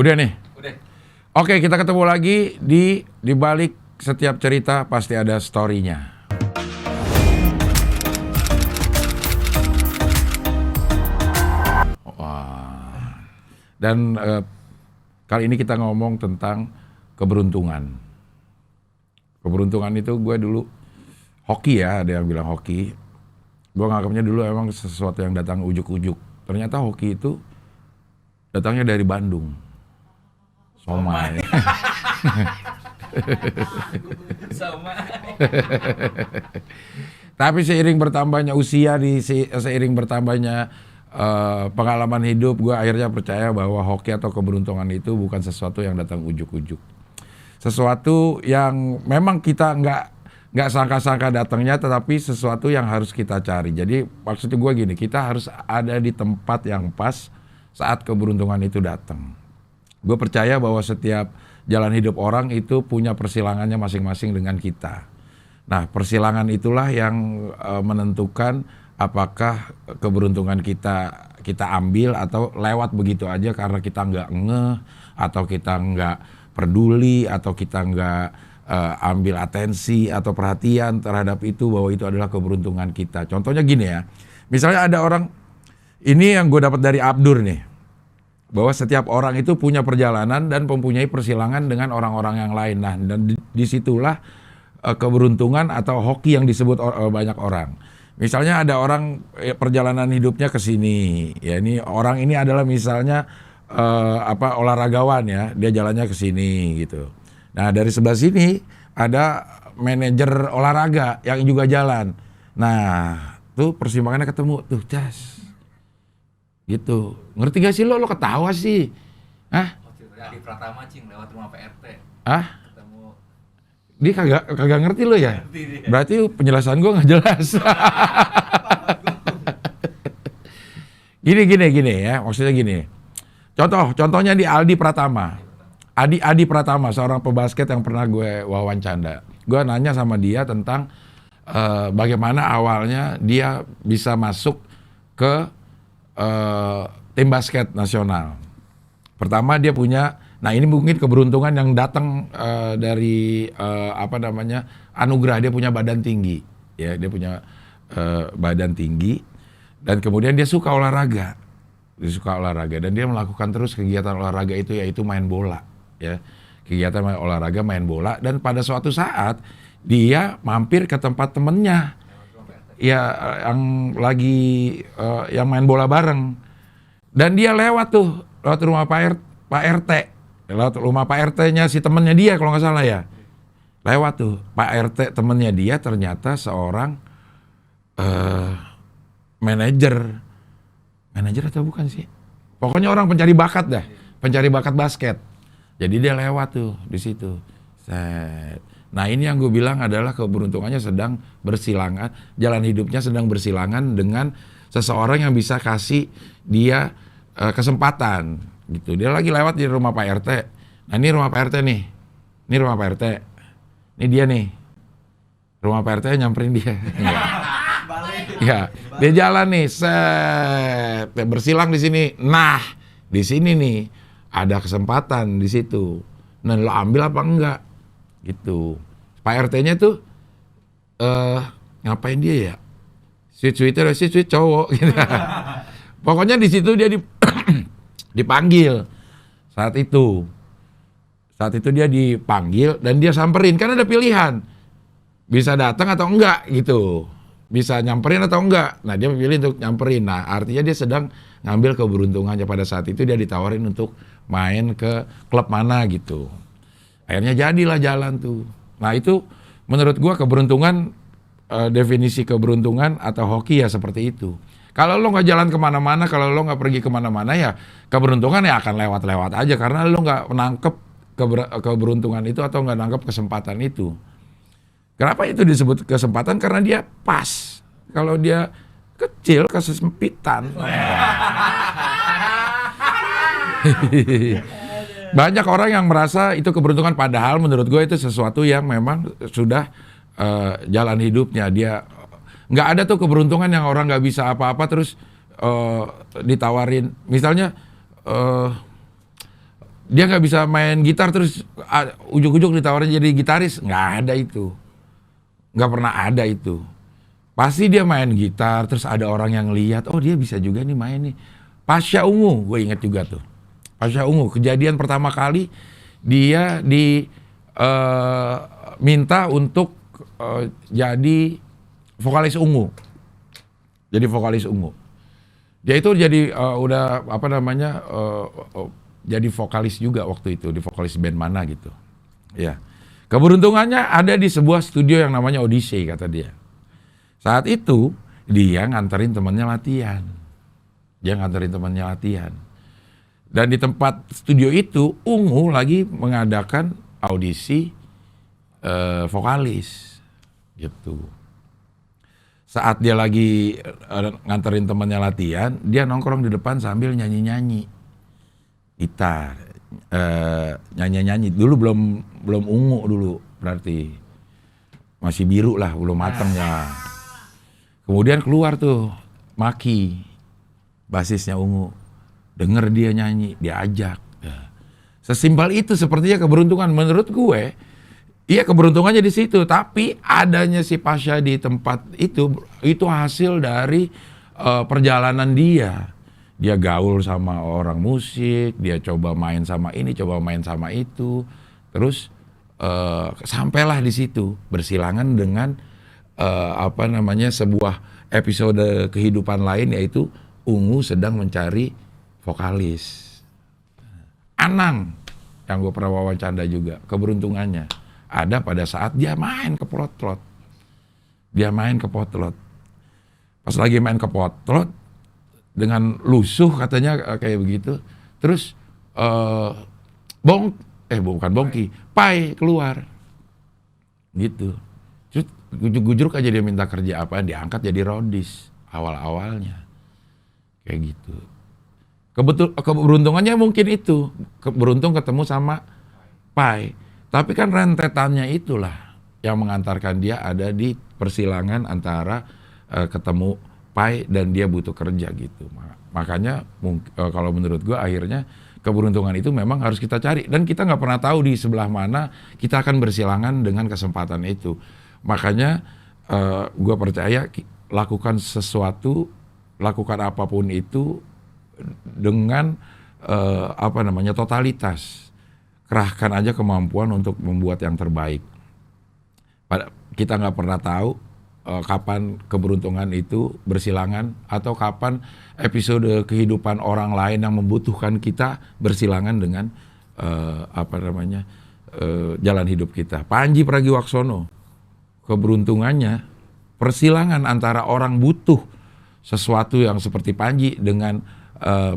Udah nih. Udah. Oke, kita ketemu lagi di balik setiap cerita pasti ada story-nya. Wah. Dan kali ini kita ngomong tentang keberuntungan. Keberuntungan itu gue dulu hoki ya, ada yang bilang hoki. Gue nganggapnya dulu emang sesuatu yang datang ujuk-ujuk. Ternyata hoki itu datangnya dari Bandung. Somai. Somai. Tapi seiring bertambahnya usia, seiring bertambahnya pengalaman hidup, gue akhirnya percaya bahwa hoki atau keberuntungan itu bukan sesuatu yang datang ujuk-ujuk. Sesuatu yang memang kita nggak sangka-sangka datangnya, tetapi sesuatu yang harus kita cari. Jadi maksudnya gue gini, kita harus ada di tempat yang pas saat keberuntungan itu datang. Gue percaya bahwa setiap jalan hidup orang itu punya persilangannya masing-masing dengan kita. Nah, persilangan itulah yang menentukan apakah keberuntungan kita ambil atau lewat begitu aja karena kita nggak ngeh, atau kita nggak peduli, atau kita nggak ambil atensi atau perhatian terhadap itu, bahwa itu adalah keberuntungan kita. Contohnya gini ya, misalnya ada orang, ini yang gue dapat dari Abdur nih, bahwa setiap orang itu punya perjalanan dan mempunyai persilangan dengan orang-orang yang lain. Nah, dan disitulah keberuntungan atau hoki yang disebut banyak orang. Misalnya ada orang perjalanan hidupnya ke sini, ya ini orang ini adalah misalnya olahragawan ya, dia jalannya ke sini gitu. Nah, dari sebelah sini ada manajer olahraga yang juga jalan. Nah, tuh persimpangannya ketemu tuh, cas. Gitu. Ngerti gak sih lo ketawa sih? Hah? Adi Pratama cing lewat rumah PRT. Hah? Ketemu. Dia kagak ngerti lo ya? Ngerti dia. Berarti penjelasan gue nggak jelas. Gini ya, maksudnya gini. Contohnya di Aldi Pratama. Adi Pratama, seorang pebasket yang pernah gue wawancara. Gue nanya sama dia tentang bagaimana awalnya dia bisa masuk ke tim basket nasional. Pertama dia punya, nah ini mungkin keberuntungan yang datang dari anugerah. Dia punya badan tinggi, ya dia punya badan tinggi, dan kemudian dia suka olahraga, dan dia melakukan terus kegiatan olahraga itu, yaitu main bola, ya kegiatan olahraga main bola. Dan pada suatu saat dia mampir ke tempat temennya. Ya, yang lagi yang main bola bareng, dan dia lewat rumah Pak RT, lewat rumah Pak RT-nya si temennya dia kalau nggak salah ya, lewat tuh Pak RT temennya dia, ternyata seorang manajer atau bukan sih, pokoknya orang pencari bakat dah, pencari bakat basket. Jadi dia lewat tuh di situ. Set. Nah, ini yang gue bilang adalah keberuntungannya sedang bersilangan, jalan hidupnya sedang bersilangan dengan seseorang yang bisa kasih dia kesempatan gitu. Dia lagi lewat di rumah Pak RT. Nah, ini rumah Pak RT nih. Ini rumah Pak RT. Ini dia nih. Rumah Pak RT nyamperin dia. Ya, dia jalan nih, set, bersilang di sini. Nah, di sini nih ada kesempatan di situ. Nah, lo ambil apa enggak? Gitu. Pak RT-nya tuh ngapain dia ya? Sweet cowok gitu. Pokoknya di situ dia dipanggil saat itu. Saat itu dia dipanggil dan dia samperin, kan ada pilihan. Bisa datang atau enggak gitu. Bisa nyamperin atau enggak. Nah, dia memilih untuk nyamperin. Nah, artinya dia sedang ngambil keberuntungannya. Pada saat itu dia ditawarin untuk main ke klub mana gitu. Akhirnya jadilah jalan tuh. Nah, itu menurut gua keberuntungan, definisi keberuntungan atau hoki ya seperti itu. Kalau lo nggak jalan kemana-mana, kalau lo nggak pergi kemana-mana, ya keberuntungan ya akan lewat-lewat aja, karena lo nggak menangkep keberuntungan itu atau nggak nangkep kesempatan itu. Kenapa itu disebut kesempatan? Karena dia pas. Kalau dia kecil, kesempitan. Banyak orang yang merasa itu keberuntungan, padahal menurut gue itu sesuatu yang memang sudah jalan hidupnya. Dia nggak ada tuh keberuntungan yang orang nggak bisa apa-apa terus ditawarin. Misalnya dia nggak bisa main gitar terus ujuk-ujuk ditawarin jadi gitaris, nggak ada itu, nggak pernah ada itu. Pasti dia main gitar terus ada orang yang lihat, oh dia bisa juga nih main nih. Pasha Ungu, gue inget juga tuh. Pasha Ungu, kejadian pertama kali dia minta untuk jadi vokalis Ungu. Jadi vokalis Ungu. Dia itu jadi udah apa namanya jadi vokalis juga waktu itu, di vokalis band mana gitu. Ya. Keberuntungannya ada di sebuah studio yang namanya Odyssey kata dia. Saat itu dia nganterin temannya latihan. Dan di tempat studio itu Ungu lagi mengadakan audisi vokalis gitu. Saat dia lagi nganterin temannya latihan, dia nongkrong di depan sambil nyanyi-nyanyi gitar, nyanyi-nyanyi. Dulu belum ungu dulu, berarti masih biru lah, belum mateng ya. Kemudian keluar tuh Maki, basisnya Ungu, denger dia nyanyi, diajak. Sesimpel itu sepertinya keberuntungan menurut gue. Iya, keberuntungannya di situ, tapi adanya si Pasha di tempat itu hasil dari perjalanan dia. Dia gaul sama orang musik, dia coba main sama ini, coba main sama itu, terus sampailah di situ bersilangan dengan apa namanya sebuah episode kehidupan lain, yaitu Ungu sedang mencari vokalis. Anang yang gue pernah wawancara juga, keberuntungannya ada pada saat dia main ke Potlot. Pas lagi main ke Potlot dengan lusuh katanya kayak begitu. Terus bukan Bongki, Pai keluar. Gitu. Terus gujur-gujur aja dia minta kerja apa, diangkat jadi roadies awal-awalnya. Kayak gitu. Keberuntungannya mungkin itu, beruntung ketemu sama Pai. Tapi kan rentetannya itulah yang mengantarkan dia ada di persilangan antara ketemu Pai dan dia butuh kerja gitu. Makanya kalau menurut gue akhirnya keberuntungan itu memang harus kita cari. Dan kita nggak pernah tahu di sebelah mana kita akan bersilangan dengan kesempatan itu. Makanya gue percaya lakukan sesuatu, lakukan apapun itu dengan totalitas. Kerahkan aja kemampuan untuk membuat yang terbaik. Kita nggak pernah tahu kapan keberuntungan itu bersilangan atau kapan episode kehidupan orang lain yang membutuhkan kita bersilangan dengan jalan hidup kita. Panji Pragiwaksono, keberuntungannya persilangan antara orang butuh sesuatu yang seperti Panji dengan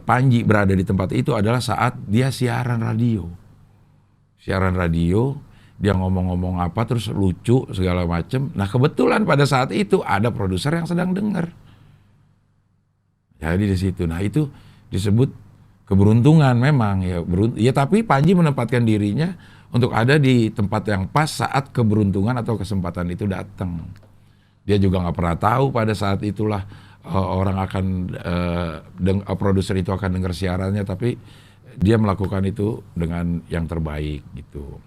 Panji berada di tempat itu adalah saat dia siaran radio, dia ngomong-ngomong apa terus lucu segala macem. Nah kebetulan pada saat itu ada produser yang sedang dengar. Jadi di situ, nah itu disebut keberuntungan memang ya. Tapi Panji menempatkan dirinya untuk ada di tempat yang pas saat keberuntungan atau kesempatan itu datang. Dia juga nggak pernah tahu pada saat itulah orang akan produser itu akan dengar siarannya, tapi dia melakukan itu dengan yang terbaik gitu.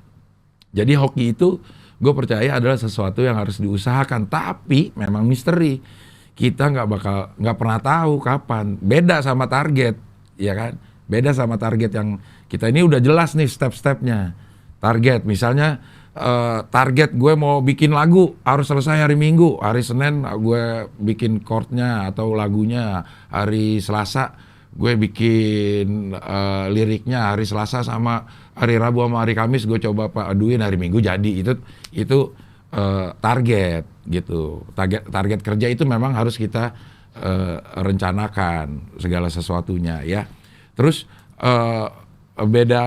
Jadi hoki itu gue percaya adalah sesuatu yang harus diusahakan, tapi memang misteri. Kita nggak pernah tahu kapan. Beda sama target, ya kan? Beda sama target yang kita ini udah jelas nih step-stepnya. Target misalnya target gue mau bikin lagu harus selesai hari Minggu, hari Senin gue bikin chordnya atau lagunya, hari Selasa gue bikin liriknya, hari Selasa sama hari Rabu sama hari Kamis gue coba paduin, hari Minggu jadi. Itu target gitu. Target kerja itu memang harus kita rencanakan segala sesuatunya ya. Terus beda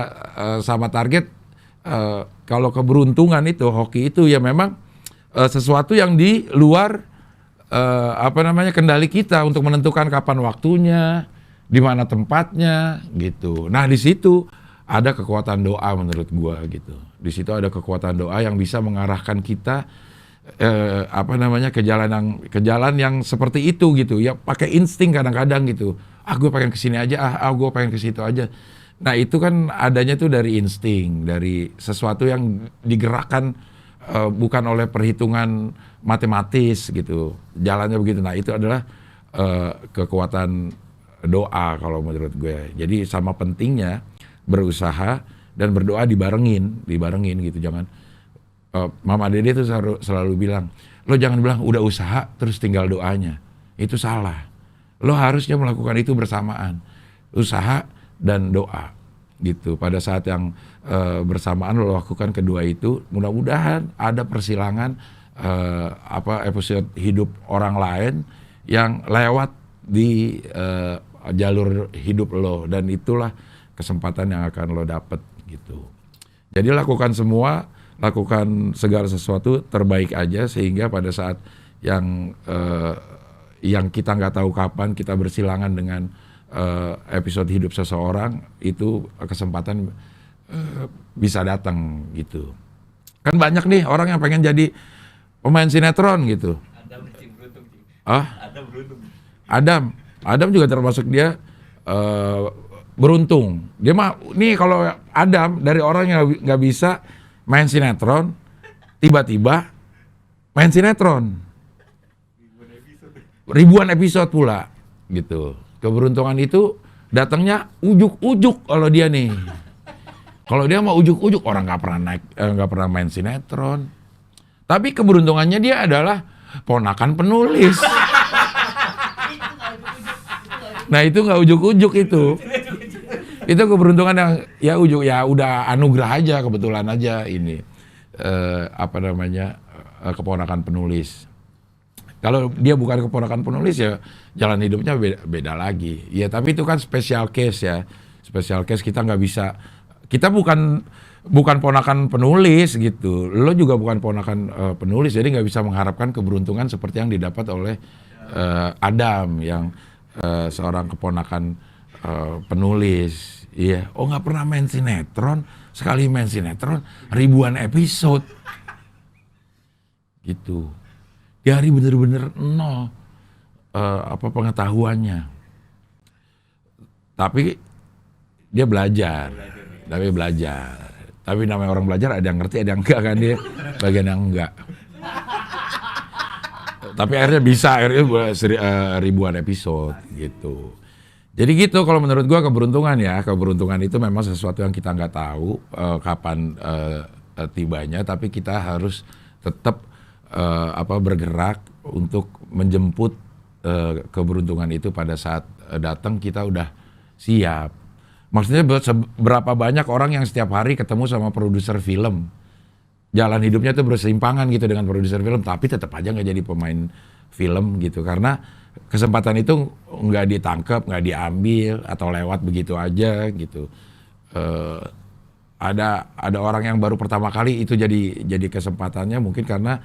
sama target, kalau keberuntungan itu, hoki itu ya memang sesuatu yang di luar kendali kita untuk menentukan kapan waktunya, di mana tempatnya gitu. Nah di situ ada kekuatan doa menurut gua gitu. Di situ ada kekuatan doa yang bisa mengarahkan kita ke jalan yang seperti itu gitu. Ya pakai insting kadang-kadang gitu. Gue pengen kesini aja, gue pengen ke situ aja. Nah itu kan adanya tuh dari insting, dari sesuatu yang digerakkan bukan oleh perhitungan matematis gitu, jalannya begitu. Nah itu adalah kekuatan doa kalau menurut gue. Jadi sama pentingnya berusaha dan berdoa dibarengin gitu. Jangan Mama Dede tuh selalu bilang, lo jangan bilang udah usaha terus tinggal doanya. Itu salah. Lo harusnya melakukan itu bersamaan. Usaha dan doa gitu. Pada saat yang bersamaan lo lakukan kedua itu, mudah-mudahan ada persilangan episode hidup orang lain yang lewat di jalur hidup lo, dan itulah kesempatan yang akan lo dapet gitu. Jadi lakukan segala sesuatu terbaik aja, sehingga pada saat yang kita nggak tahu kapan kita bersilangan dengan episode hidup seseorang, itu kesempatan bisa datang gitu. Kan banyak nih orang yang pengen jadi pemain sinetron gitu. Adam cing beruntung cing. Adam beruntung. Adam juga termasuk dia beruntung. Dia mah nih, kalau Adam dari orang yang nggak bisa main sinetron, tiba-tiba main sinetron. Ribuan episode pula gitu. Keberuntungan itu datangnya ujuk-ujuk kalau dia nih. Kalau dia mau ujuk-ujuk, orang nggak pernah main sinetron. Tapi keberuntungannya dia adalah ponakan penulis. Nah itu nggak ujuk-ujuk itu. Itu keberuntungan yang ya ujuk, ya udah anugerah aja, kebetulan aja ini keponakan penulis. Kalau dia bukan keponakan penulis, ya jalan hidupnya beda lagi. Ya tapi itu kan special case ya. Special case, kita nggak bisa, kita bukan ponakan penulis gitu. Lo juga bukan ponakan penulis, jadi nggak bisa mengharapkan keberuntungan seperti yang didapat oleh Adam yang seorang keponakan penulis. Iya, oh nggak pernah main sinetron, sekali main sinetron ribuan episode gitu. Dia hari bener-bener nol pengetahuannya. Tapi dia belajar. Tapi namanya orang belajar, ada yang ngerti, ada yang enggak kan, dia bagian yang enggak. Tapi akhirnya ribuan episode gitu. Jadi gitu kalau menurut gua keberuntungan itu memang sesuatu yang kita nggak tahu kapan tibanya, tapi kita harus tetap bergerak untuk menjemput keberuntungan itu. Pada saat datang kita udah siap. Maksudnya berapa banyak orang yang setiap hari ketemu sama produser film, jalan hidupnya tuh berseimpangan gitu dengan produser film, tapi tetap aja nggak jadi pemain film gitu, karena kesempatan itu nggak ditangkap, nggak diambil, atau lewat begitu aja gitu. Ada orang yang baru pertama kali itu jadi kesempatannya, mungkin karena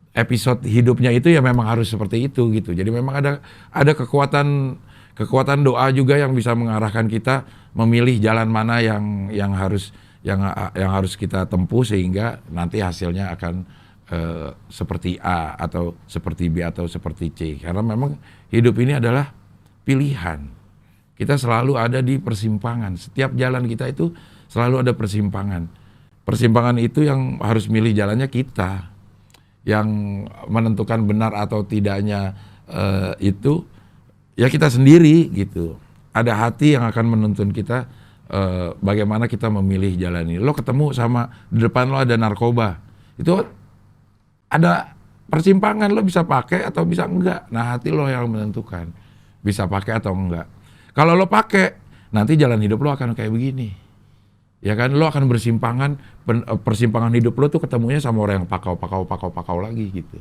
episode hidupnya itu ya memang harus seperti itu gitu. Jadi memang ada kekuatan doa juga yang bisa mengarahkan kita memilih jalan mana yang harus kita tempuh, sehingga nanti hasilnya akan seperti A atau seperti B atau seperti C. Karena memang hidup ini adalah pilihan. Kita selalu ada di persimpangan. Setiap jalan kita itu selalu ada persimpangan. Persimpangan itu yang harus milih jalannya kita. Yang menentukan benar atau tidaknya itu ya kita sendiri gitu. Ada hati yang akan menuntun kita bagaimana kita memilih jalan ini. Lo ketemu sama di depan lo ada narkoba, itu ada persimpangan, lo bisa pakai atau bisa enggak. Nah hati lo yang menentukan bisa pakai atau enggak. Kalau lo pakai, nanti jalan hidup lo akan kayak begini. Ya kan, lo akan persimpangan hidup lo tuh ketemunya sama orang yang pakau lagi gitu.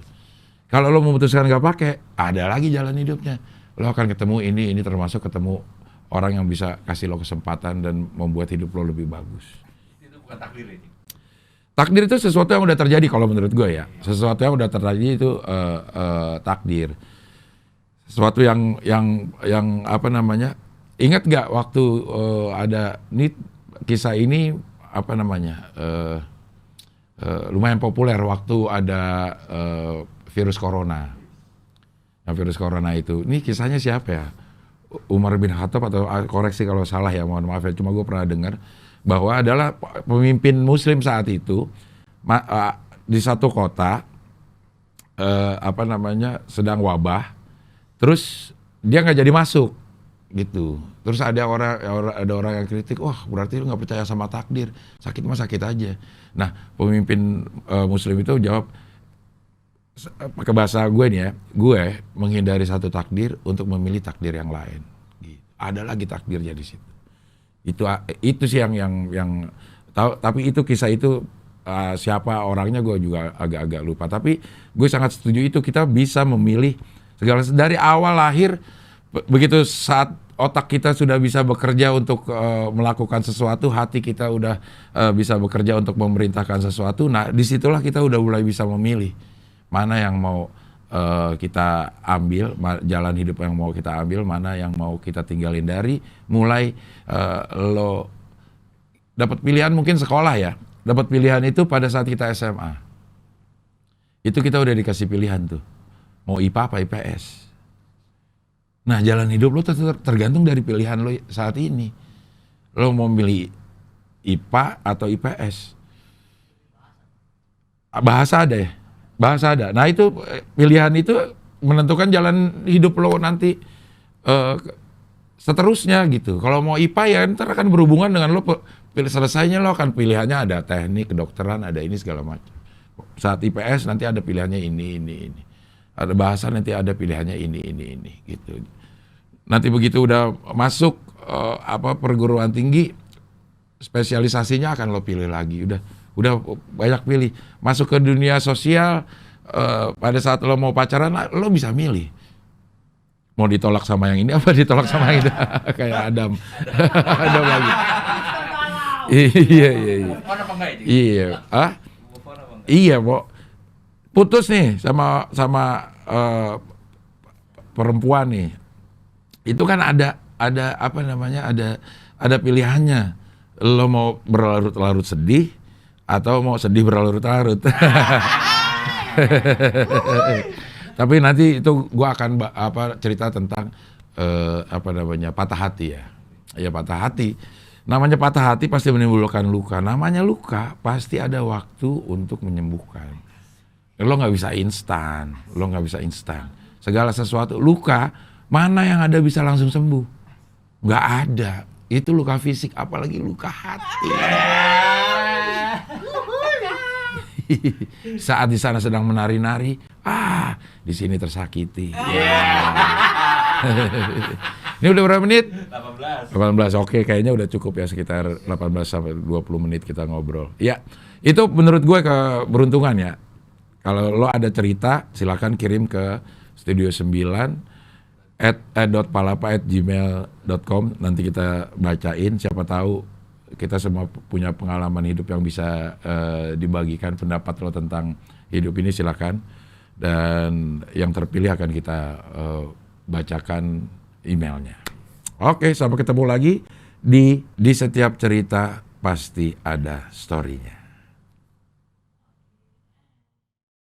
Kalau lo memutuskan nggak pakai, ada lagi jalan hidupnya. Lo akan ketemu ini termasuk ketemu orang yang bisa kasih lo kesempatan dan membuat hidup lo lebih bagus. Itu bukan takdir ini. Takdir itu sesuatu yang udah terjadi kalau menurut gue ya. Sesuatu yang udah terjadi itu takdir. Sesuatu yang apa namanya? Ingat nggak waktu ada kisah ini apa namanya? Lumayan populer waktu ada virus corona. Nah, virus corona itu, ini kisahnya siapa ya? Umar bin Khattab, atau koreksi kalau salah ya, mohon maaf ya, cuma gue pernah dengar bahwa adalah pemimpin Muslim saat itu di satu kota sedang wabah, terus dia nggak jadi masuk gitu. Terus ada orang yang kritik, wah berarti lu nggak percaya sama takdir, sakit mah sakit aja. Nah pemimpin Muslim itu jawab, pakai bahasa gue nih ya, gue menghindari satu takdir untuk memilih takdir yang lain. Gitu. Ada lagi takdirnya di situ. Itu sih yang tahu. Tapi itu kisah itu siapa orangnya gue juga agak-agak lupa. Tapi gue sangat setuju itu, kita bisa memilih segala dari awal lahir. Begitu saat otak kita sudah bisa bekerja untuk melakukan sesuatu, hati kita udah bisa bekerja untuk memerintahkan sesuatu. Nah disitulah kita udah mulai bisa memilih mana yang mau kita ambil, jalan hidup yang mau kita ambil, mana yang mau kita tinggalin. Dari mulai lo dapat pilihan mungkin sekolah ya, dapat pilihan itu pada saat kita SMA. Itu kita udah dikasih pilihan tuh, mau IPA apa IPS. Nah jalan hidup lo tergantung dari pilihan lo saat ini. Lo mau milih IPA atau IPS. Bahasa ada ya? Bahasa ada. Nah itu pilihan itu menentukan jalan hidup lo nanti seterusnya gitu. Kalau mau IPA ya ntar akan berhubungan dengan lo selesainya, lo akan pilihannya ada teknik, kedokteran, ada ini segala macam. Saat IPS nanti ada pilihannya ini. Ada bahasa nanti ada pilihannya ini gitu. Nanti begitu udah masuk perguruan tinggi, spesialisasinya akan lo pilih lagi. Udah banyak pilih. Masuk ke dunia sosial, pada saat lo mau pacaran, lo bisa milih. Mau ditolak sama yang ini apa ditolak sama yang itu. Kayak Adam. Adam lagi. Iya. Iya. Iya, Bo. Putus nih sama perempuan nih. Itu kan ada pilihannya. Lo mau berlarut-larut sedih atau mau sedih berlarut-larut. Tapi nanti itu gua akan cerita tentang patah hati ya. Ya patah hati. Namanya patah hati pasti menimbulkan luka. Namanya luka pasti ada waktu untuk menyembuhkan. Lo nggak bisa instan. Segala sesuatu luka mana yang ada bisa langsung sembuh? Nggak ada. Itu luka fisik, apalagi luka hati. Saat di sana sedang menari-nari, di sini tersakiti. Ini udah berapa menit? 18. Oke, kayaknya udah cukup ya, sekitar 18 sampai 20 menit kita ngobrol. Ya, itu menurut gue keberuntungan ya. Kalau lo ada cerita, silakan kirim ke Studio 9 @palapa@gmail.com. Nanti kita bacain, siapa tahu kita semua punya pengalaman hidup yang bisa dibagikan. Pendapat lo tentang hidup ini silakan, dan yang terpilih akan kita bacakan emailnya. Oke, sampai ketemu lagi di setiap cerita pasti ada story-nya.